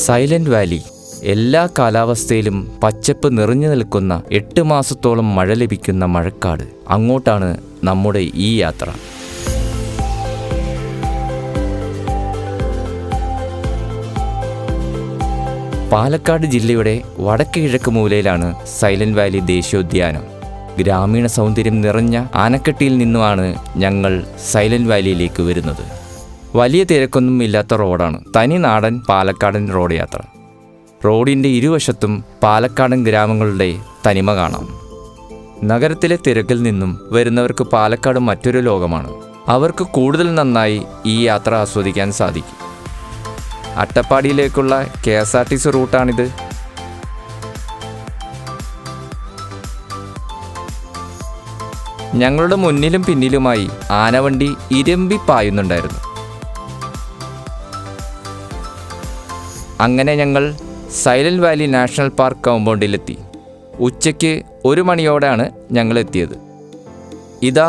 Silent Valley എല്ലാ കാലാവസ്ഥയിലും പച്ചപ്പ് നിറഞ്ഞു നിൽക്കുന്ന 8 മാസത്തോളം മഴ ലഭിക്കുന്ന മഴക്കാട്. അങ്ങോട്ടാണ് നമ്മുടെ ഈ യാത്ര. പാലക്കാട് ജില്ലയുടെ വടക്ക് കിഴക്ക് മൂലയിലാണ് സൈലന്റ് വാലി ദേശീയോദ്യാനം. ഗ്രാമീണ സൗന്ദര്യം നിറഞ്ഞ ആനക്കട്ടിയിൽ നിന്നുമാണ് ഞങ്ങൾ സൈലന്റ് വാലിയിലേക്ക് വരുന്നത്. വലിയ തിരക്കൊന്നും ഇല്ലാത്ത റോഡാണ്. തനി നാടൻ പാലക്കാടൻ റോഡ് യാത്ര. റോഡിൻ്റെ ഇരുവശത്തും പാലക്കാടൻ ഗ്രാമങ്ങളുടെ തനിമ കാണാം. നഗരത്തിലെ തിരക്കിൽ നിന്നും വരുന്നവർക്ക് പാലക്കാട് മറ്റൊരു ലോകമാണ്. അവർക്ക് കൂടുതൽ നന്നായി ഈ യാത്ര ആസ്വദിക്കാൻ സാധിക്കും. അട്ടപ്പാടിയിലേക്കുള്ള KSRTC റൂട്ടാണിത്. ഞങ്ങളുടെ മുന്നിലും പിന്നിലുമായി ആനവണ്ടി ഇരമ്പി പായുന്നുണ്ടായിരുന്നു. അങ്ങനെ ഞങ്ങൾ സൈലന്റ് വാലി നാഷണൽ പാർക്ക് കോമ്പൗണ്ടിലെത്തി. ഉച്ചയ്ക്ക് 1 മണിയോടെയാണ് ഞങ്ങൾ എത്തിയത്. ഇതാ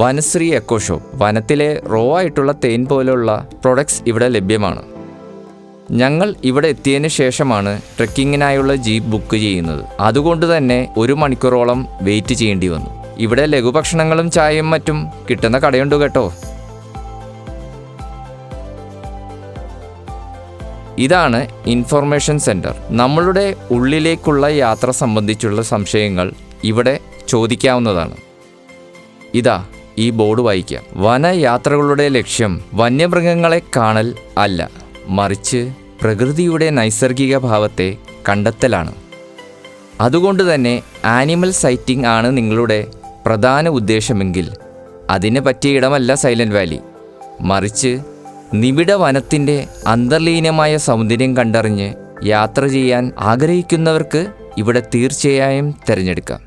വനശ്രീ എക്കോ ഷോപ്പ്. വനത്തിലെ റോ ആയിട്ടുള്ള തേൻ പോലെയുള്ള പ്രൊഡക്ട്സ് ഇവിടെ ലഭ്യമാണ്. ഞങ്ങൾ ഇവിടെ എത്തിയതിന് ശേഷമാണ് ട്രെക്കിങ്ങിനായുള്ള ജീപ്പ് ബുക്ക് ചെയ്യുന്നത്. അതുകൊണ്ട് തന്നെ 1 മണിക്കൂറോളം വെയിറ്റ് ചെയ്യേണ്ടി വന്നു. ഇവിടെ ലഘുഭക്ഷണങ്ങളും ചായയും മറ്റും കിട്ടുന്ന കടയുണ്ട് കേട്ടോ. ഇതാണ് ഇൻഫർമേഷൻ സെൻറ്റർ. നമ്മളുടെ ഉള്ളിലേക്കുള്ള യാത്ര സംബന്ധിച്ചുള്ള സംശയങ്ങൾ ഇവിടെ ചോദിക്കാവുന്നതാണ്. ഇതാ ഈ ബോർഡ് വായിക്കാം. വനയാത്രകളുടെ ലക്ഷ്യം വന്യമൃഗങ്ങളെ കാണൽ അല്ല, മറിച്ച് പ്രകൃതിയുടെ നൈസർഗിക ഭാവത്തെ കണ്ടെത്തലാണ്. അതുകൊണ്ട് തന്നെ ആനിമൽ സൈറ്റിംഗ് ആണ് നിങ്ങളുടെ പ്രധാന ഉദ്ദേശമെങ്കിൽ അതിന് പറ്റിയ ഇടമല്ല സൈലന്റ് വാലി, മറിച്ച് നിബിഡ വനത്തിൻ്റെ അന്തർലീനമായ സൗന്ദര്യം കണ്ടറിഞ്ഞ് യാത്ര ചെയ്യാൻ ആഗ്രഹിക്കുന്നവർക്ക് ഇവിടെ തീർച്ചയായും തിരഞ്ഞെടുക്കാം.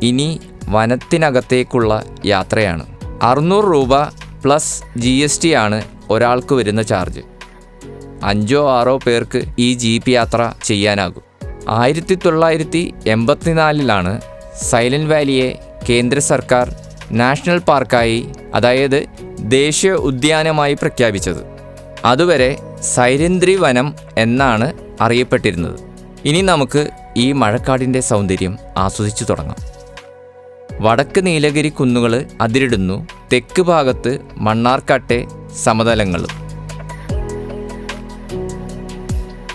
ഇനി വനത്തിനകത്തേക്കുള്ള യാത്രയാണ്. 600 രൂപ പ്ലസ് GST ആണ് ഒരാൾക്ക് വരുന്ന ചാർജ്. 5 or 6 പേർക്ക് ഈ ജീപ്പ് യാത്ര ചെയ്യാനാകും. 1984 സൈലന്റ് വാലിയെ കേന്ദ്ര സർക്കാർ നാഷണൽ പാർക്കായി, അതായത് ദേശീയ ഉദ്യാനമായി പ്രഖ്യാപിച്ചത്. അതുവരെ സൈരന്ധ്രി വനം എന്നാണ് അറിയപ്പെട്ടിരുന്നത്. ഇനി നമുക്ക് ഈ മഴക്കാടിൻ്റെ സൗന്ദര്യം ആസ്വദിച്ചു തുടങ്ങാം. വടക്ക് നീലഗിരി കുന്നുകൾ അതിരിടുന്നു. തെക്ക് ഭാഗത്ത് മണ്ണാർക്കാട്ടെ സമതലങ്ങളും.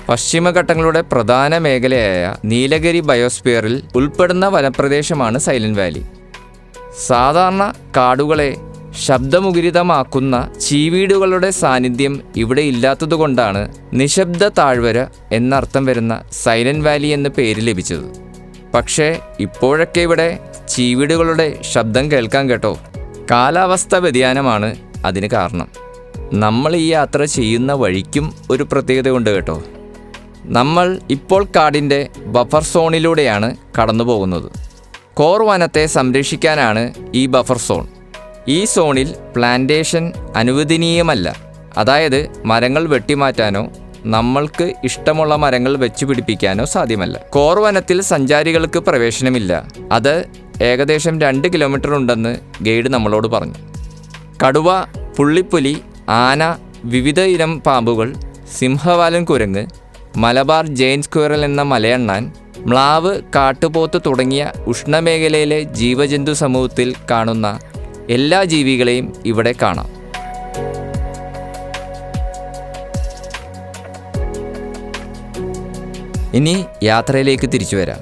പശ്ചിമഘട്ടങ്ങളുടെ പ്രധാന മേഖലയായ നീലഗിരി ബയോസ്ഫിയറിൽ ഉൾപ്പെടുന്ന വനപ്രദേശമാണ് സൈലന്റ് വാലി. സാധാരണ കാടുകളെ ശബ്ദമുഖരിതമാക്കുന്ന ചീവീടുകളുടെ സാന്നിധ്യം ഇവിടെ ഇല്ലാത്തതുകൊണ്ടാണ് നിശബ്ദ താഴ്വര എന്നർത്ഥം വരുന്ന സൈലന്റ് വാലി എന്ന പേര് ലഭിച്ചത്. പക്ഷേ ഇപ്പോഴൊക്കെ ഇവിടെ ചീവീടുകളുടെ ശബ്ദം കേൾക്കാൻ കേട്ടോ. കാലാവസ്ഥ വ്യതിയാനമാണ് അതിന് കാരണം. നമ്മൾ ഈ യാത്ര ചെയ്യുന്ന വഴിക്കും ഒരു പ്രത്യേകതയുണ്ട് കേട്ടോ. നമ്മൾ ഇപ്പോൾ കാടിൻ്റെ ബഫർ സോണിലൂടെയാണ് കടന്നു പോകുന്നത്. കോർ വനത്തെ സംരക്ഷിക്കാനാണ് ഈ ബഫർ സോൺ. ഈ സോണിൽ പ്ലാന്റേഷൻ അനുവദനീയമല്ല. അതായത് മരങ്ങൾ വെട്ടിമാറ്റാനോ നമ്മൾക്ക് ഇഷ്ടമുള്ള മരങ്ങൾ വെച്ചു പിടിപ്പിക്കാനോ സാധ്യമല്ല. കോർ വനത്തിൽ സഞ്ചാരികൾക്ക് പ്രവേശനമില്ല. അത് ഏകദേശം 2 കിലോമീറ്റർ ഉണ്ടെന്ന് ഗൈഡ് നമ്മളോട് പറഞ്ഞു. കടുവ, പുള്ളിപ്പുലി, ആന, വിവിധ ഇനം പാമ്പുകൾ, സിംഹവാലൻ കുരങ്ങ്, മലബാർ ജെയിൻറ്റ് സ്ക്വയറൽ എന്ന മലയണ്ണാൻ, മ്ലാവ്, കാട്ടുപോത്ത് തുടങ്ങിയ ഉഷ്ണമേഖലയിലെ ജീവജന്തു സമൂഹത്തിൽ കാണുന്ന എല്ലാ ജീവികളെയും ഇവിടെ കാണാം. ഇനി യാത്രയിലേക്ക് തിരിച്ചു വരാം.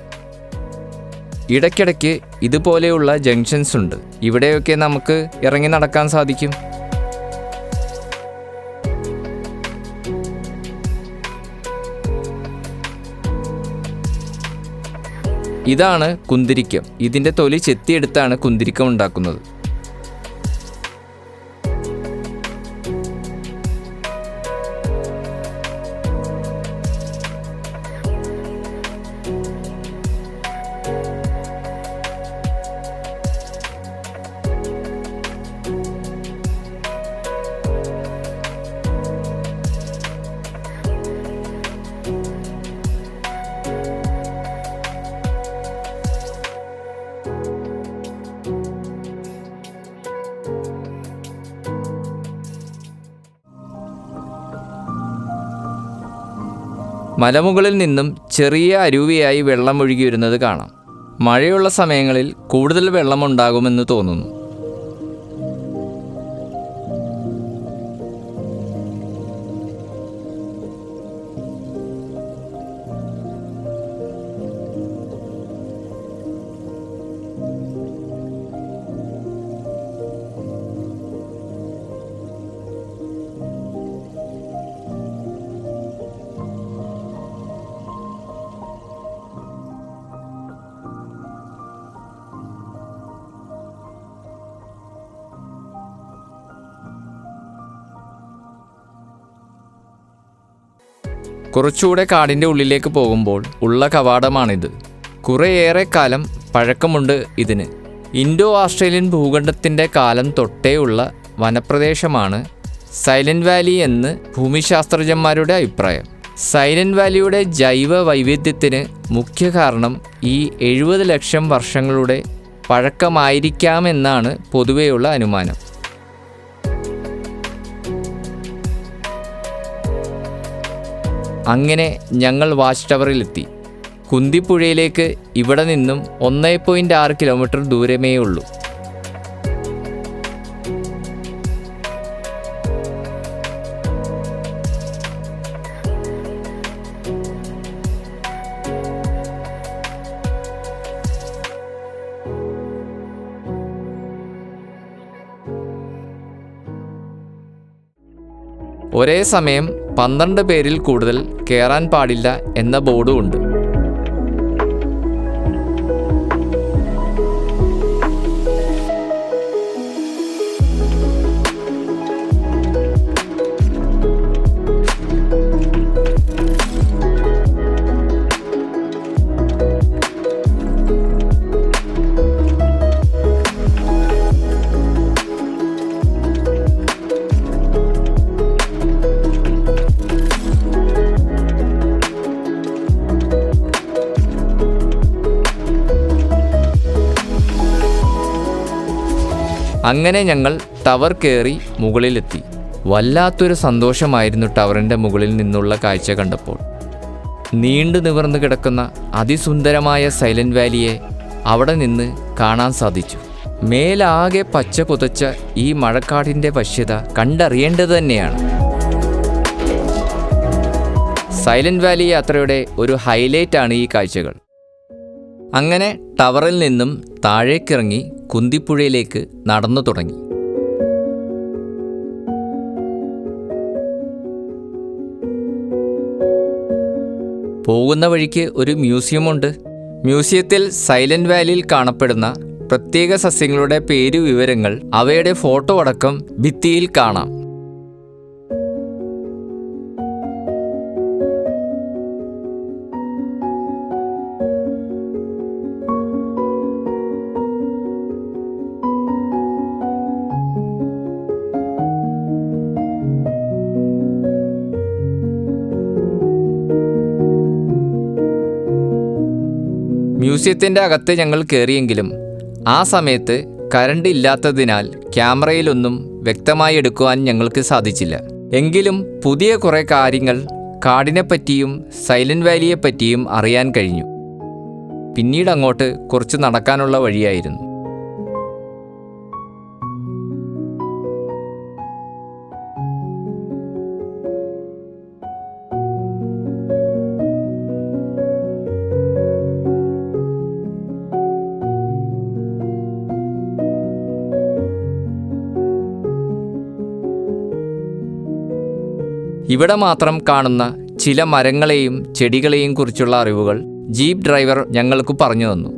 ഇടയ്ക്കിടയ്ക്ക് ഇതുപോലെയുള്ള ജംഗ്ഷൻസ് ഉണ്ട്. ഇവിടെയൊക്കെ നമുക്ക് ഇറങ്ങി നടക്കാൻ സാധിക്കും. ഇതാണ് കുന്തിരിക്കം. ഇതിൻ്റെ തൊലി ചെത്തിയെടുത്താണ് കുന്തിരിക്കം ഉണ്ടാക്കുന്നത്. മലമുകളിൽ നിന്നും ചെറിയ അരുവിയായി വെള്ളം ഒഴുകി വരുന്നത് കാണാം. മഴയുള്ള സമയങ്ങളിൽ കൂടുതൽ വെള്ളമുണ്ടാകുമെന്ന് തോന്നുന്നു. കുറച്ചുകൂടെ കാടിൻ്റെ ഉള്ളിലേക്ക് പോകുമ്പോൾ ഉള്ള കവാടമാണിത്. കുറേയേറെ കാലം പഴക്കമുണ്ട് ഇതിന്. ഇൻഡോ ഓസ്ട്രേലിയൻ ഭൂഖണ്ഡത്തിൻ്റെ കാലം തൊട്ടേയുള്ള വനപ്രദേശമാണ് സൈലന്റ് വാലി എന്ന് ഭൂമിശാസ്ത്രജ്ഞന്മാരുടെ അഭിപ്രായം. സൈലന്റ് വാലിയുടെ ജൈവ വൈവിധ്യത്തിന് മുഖ്യ കാരണം ഈ 70 ലക്ഷം വർഷങ്ങളുടെ പഴക്കമായിരിക്കാമെന്നാണ് പൊതുവെയുള്ള അനുമാനം. അങ്ങനെ ഞങ്ങൾ വാച്ച് ടവറിലെത്തി. കുന്തിപ്പുഴയിലേക്ക് ഇവിടെ നിന്നും 1.6 കിലോമീറ്റർ ദൂരമേ ഉള്ളൂ. ഒരേ സമയം 12 പേരിൽ കൂടുതൽ കയറാൻ പാടില്ല എന്ന ബോർഡും ഉണ്ട്. അങ്ങനെ ഞങ്ങൾ ടവർ കയറി മുകളിലെത്തി. വല്ലാത്തൊരു സന്തോഷമായിരുന്നു ടവറിൻ്റെ മുകളിൽ നിന്നുള്ള കാഴ്ച കണ്ടപ്പോൾ. നീണ്ടു നിവർന്നു കിടക്കുന്ന അതിസുന്ദരമായ സൈലന്റ് വാലിയെ അവിടെ നിന്ന് കാണാൻ സാധിച്ചു. മേലാകെ പച്ച പുതച്ച ഈ മഴക്കാടിൻ്റെ വശ്യത കണ്ടറിയേണ്ടത് തന്നെയാണ്. സൈലന്റ് വാലി യാത്രയുടെ ഒരു ഹൈലൈറ്റാണ് ഈ കാഴ്ചകൾ. അങ്ങനെ ടവറിൽ നിന്നും താഴേക്കിറങ്ങി കുന്തിപ്പുഴയിലേക്ക് നടന്നു തുടങ്ങി. പോകുന്ന വഴിക്ക് ഒരു മ്യൂസിയമുണ്ട്. മ്യൂസിയത്തിൽ സൈലന്റ് വാലിയിൽ കാണപ്പെടുന്ന പ്രത്യേക സസ്യങ്ങളുടെ പേരുവിവരങ്ങൾ, അവയുടെ ഫോട്ടോ അടക്കം ഭിത്തിയിൽ കാണാം. മ്യൂസിയത്തിൻ്റെ അകത്ത് ഞങ്ങൾ കയറിയെങ്കിലും ആ സമയത്ത് കറണ്ട് ഇല്ലാത്തതിനാൽ ക്യാമറയിലൊന്നും വ്യക്തമായി എടുക്കുവാൻ ഞങ്ങൾക്ക് സാധിച്ചില്ല. എങ്കിലും പുതിയ കുറേ കാര്യങ്ങൾ കാടിനെപ്പറ്റിയും സൈലന്റ് വാലിയെപ്പറ്റിയും അറിയാൻ കഴിഞ്ഞു. പിന്നീട് അങ്ങോട്ട് കുറച്ച് നടക്കാനുള്ള വഴിയായിരുന്നു. ഇവിടെ മാത്രം കാണുന്ന ചില മരങ്ങളെയും ചെടികളെയും കുറിച്ചുള്ള അറിവുകൾ ജീപ്പ് ഡ്രൈവർ ഞങ്ങൾക്ക് പറഞ്ഞു തന്നു.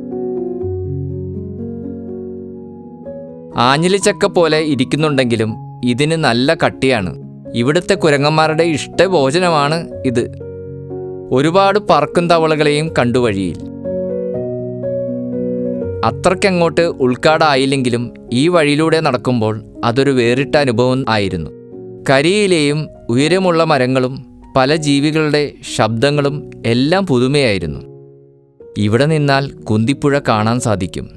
ആഞ്ഞിലിച്ചക്ക പോലെ ഇരിക്കുന്നുണ്ടെങ്കിലും ഇതിന് നല്ല കട്ടിയാണ്. ഇവിടുത്തെ കുരങ്ങന്മാരുടെ ഇഷ്ടഭോജനമാണ് ഇത്. ഒരുപാട് പറക്കും തവളകളെയും കണ്ടു വഴിയിൽ. അത്രയ്ക്കങ്ങോട്ട് ഉൾക്കാടായില്ലെങ്കിലും ഈ വഴിയിലൂടെ നടക്കുമ്പോൾ അതൊരു വേറിട്ട അനുഭവം ആയിരുന്നു. കരിയിലെയും ഉയരമുള്ള മരങ്ങളും പല ജീവികളുടെ ശബ്ദങ്ങളും എല്ലാം പുതുമയായിരുന്നു. ഇവിടെ നിന്നാൽ കുന്തിപ്പുഴ കാണാൻ സാധിക്കും.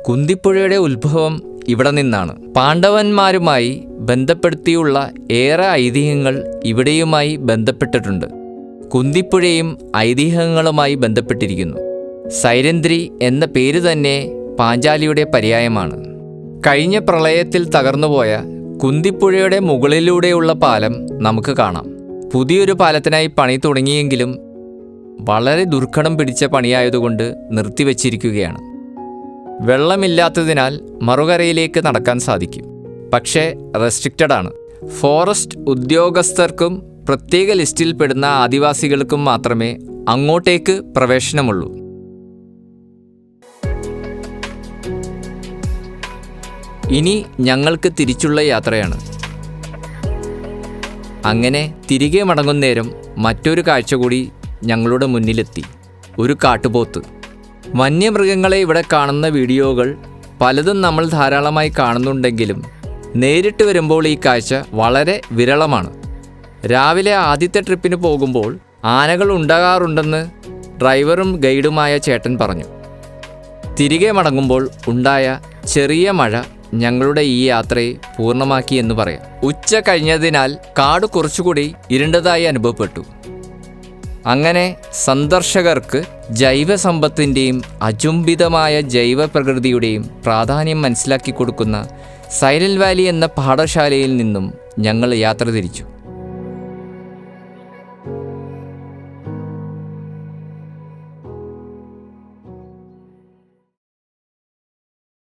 കുന്തിപ്പുഴയുടെ ഉത്ഭവം ഇവിടെ നിന്നാണ്. പാണ്ഡവന്മാരുമായി ബന്ധപ്പെടുത്തിയുള്ള ഏറെ ഐതിഹ്യങ്ങൾ ഇവിടെയുമായി ബന്ധപ്പെട്ടിട്ടുണ്ട്. കുന്തിപ്പുഴയും ഐതിഹ്യങ്ങളുമായി ബന്ധപ്പെട്ടിരിക്കുന്നു. സൈരന്ധ്രി എന്ന പേര് തന്നെ പാഞ്ചാലിയുടെ പര്യായമാണ്. കഴിഞ്ഞ പ്രളയത്തിൽ തകർന്നുപോയ കുന്തിപ്പുഴയുടെ മുകളിലൂടെയുള്ള പാലം നമുക്ക് കാണാം. പുതിയൊരു പാലത്തിനായി പണി തുടങ്ങിയെങ്കിലും വളരെ ദുർഘടം പിടിച്ച പണിയായതുകൊണ്ട് നിർത്തിവച്ചിരിക്കുകയാണ്. വെള്ളമില്ലാത്തതിനാൽ മറുകരയിലേക്ക് നടക്കാൻ സാധിക്കും. പക്ഷേ റെസ്ട്രിക്റ്റഡ് ആണ്. ഫോറസ്റ്റ് ഉദ്യോഗസ്ഥർക്കും പ്രത്യേക ലിസ്റ്റിൽ പെടുന്ന ആദിവാസികൾക്കും മാത്രമേ അങ്ങോട്ടേക്ക് പ്രവേശനമുള്ളൂ. ഇനി ഞങ്ങൾക്ക് തിരിച്ചുള്ള യാത്രയാണ്. അങ്ങനെ തിരികെ മടങ്ങുന്നേരം മറ്റൊരു കാഴ്ച കൂടി ഞങ്ങളുടെ മുന്നിലെത്തി. ഒരു കാട്ടുപോത്ത്. വന്യമൃഗങ്ങളെ ഇവിടെ കാണുന്ന വീഡിയോകൾ പലതും നമ്മൾ ധാരാളമായി കാണുന്നുണ്ടെങ്കിലും നേരിട്ട് വരുമ്പോൾ ഈ കാഴ്ച വളരെ വിരളമാണ്. രാവിലെ ആദ്യത്തെ ട്രിപ്പിന് പോകുമ്പോൾ ആനകൾ ഉണ്ടാകാറുണ്ടെന്ന് ഡ്രൈവറും ഗൈഡുമായ ചേട്ടൻ പറഞ്ഞു. തിരികെ മടങ്ങുമ്പോൾ ഉണ്ടായ ചെറിയ മഴ ഞങ്ങളുടെ ഈ യാത്രയെ പൂർണ്ണമാക്കി എന്ന് പറയാം. ഉച്ച കഴിഞ്ഞതിനാൽ കാട് കുറച്ചുകൂടി ഇരുണ്ടതായി അനുഭവപ്പെട്ടു. അങ്ങനെ സന്ദർശകർക്ക് ജൈവസമ്പത്തിൻ്റെയും അചുംബിതമായ ജൈവ പ്രകൃതിയുടെയും പ്രാധാന്യം മനസ്സിലാക്കി കൊടുക്കുന്ന സൈലന്റ് വാലി എന്ന പാഠശാലയിൽ നിന്നും ഞങ്ങൾ യാത്ര തിരിച്ചു.